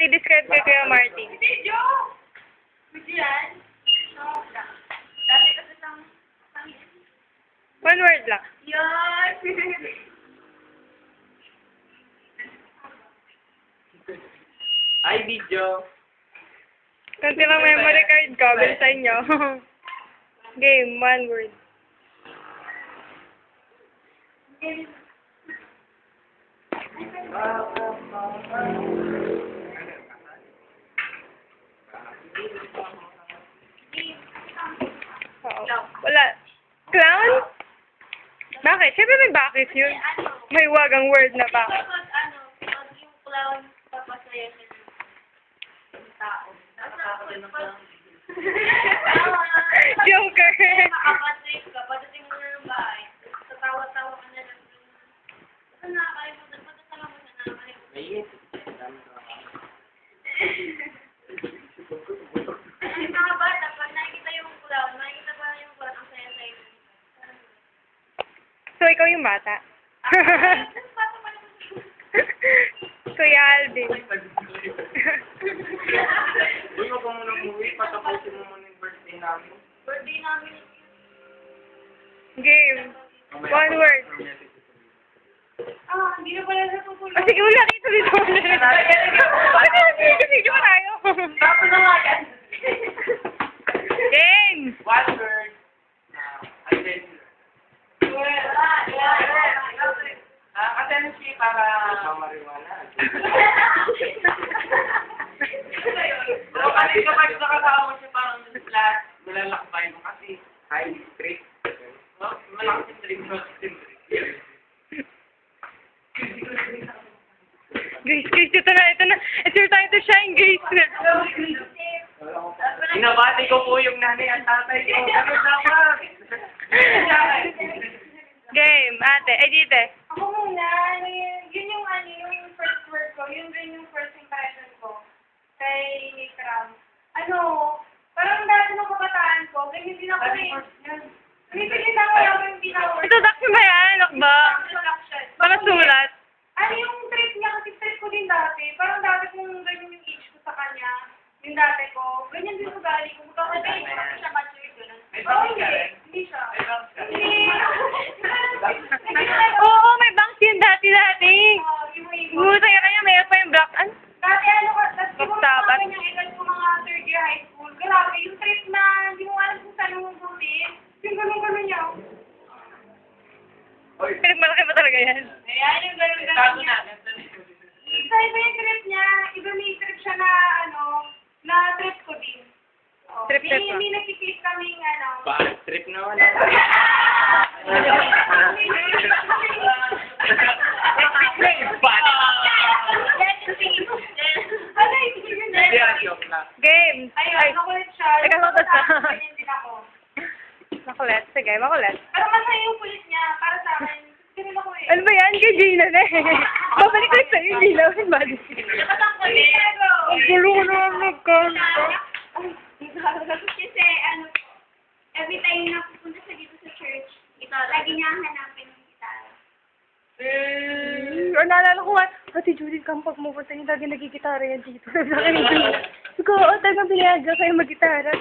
Ate, describe kay Kuya Martin. Video! Video yan? No. Dami kasi sang... One word lang. Yan! Ay, video. Kunti lang memory card ko, sa inyo. Game, one word. Oo. Wala. Clown? Bakit? Siyempre may bakit yun. May wagang word na bakit. Pag yung clown, papasaya siya ng tao. Joker. Makapatrip ka, pagdating mo na ng bahay, tatawa-tawa ka na lang. Basta nakakalimutan, pagkasama mo siya nakakalimutan. May Yung mga bata, pag nakikita yung clown, makikita pa yung clown, ang saya-saya. So, ikaw yung bata. Bata pa naman siya. Kuya Alvin. Uy, wag ka muna umuwi. Patapusin mo muna yung birthday namin. Birthday namin. Game. One word. Hindi na pala natutulog. Ah, sige, wala dito dito. Video mo tayo. Tapos na nga yan. Game. One word. Identity. Attention para... Mamariwana. So, kasi kapag nakasama mo siya parang lahat, malalakbay mo kasi high street. No? Malakas yung street, short street. Guys, ito na. It's your time to shine, guys. Inabati ko po yung nanay at tatay ko. Ano dapat? Game. Ate. Ay, dito. Ako muna, yun yung first word ko, yun rin yung first impression ko kay Nikram. Parang dati ng kabataan ko, ganyan din ako eh. Ganyan din ako yung pinaka-word. Ito, Daxi ba yan? Anak ba? Para sulat. Yung trip niya, kasi trip ko din dati. Parang dati kung ganyan yung age ko sa kanya, yung dati ko, ganyan din sa gali ko. Magkakabay, hindi siya mature doon. Hindi siya. Oo, may banks yun dati. Gusay ka kanya, mayroon pa yung black. Ano? Dati siguro Sabat. mga kanyang edad ko mga third year high school. Grabe, yung trip na hindi mo alam kung saan mo butin. Yung gano'n-gano'n niya. Pinagmalaki mo talaga yan. Ayan, yung gano'n-gano'n niya. Iba yung trip niya. Iba may trip siya na, na trip ko din. Trip ba? May nakikip kaming, Bad trip naman. Game. Ayun, nakulit siya. Teka, matas na. Ganyan din ako. Makulit. Sige, makulit. Pero masaya yung kulit niya. Para sa akin, ganun ako eh. Ano ba yan? Kay Gina na eh. Babalik ko sa'yo, hindi namin balik. Dapat ang kulit. Ang gulo ko naman nagkanta. Kasi every time na pupunta siya dito sa church, lagi niya hanapin yung gitara. Or naalala ko nga, Ate Judith, kapag pupunta niyo, lagi nagigitara yan dito. Sabi sa akin, ikaw, talagang pinayagan kayo mag-gitara.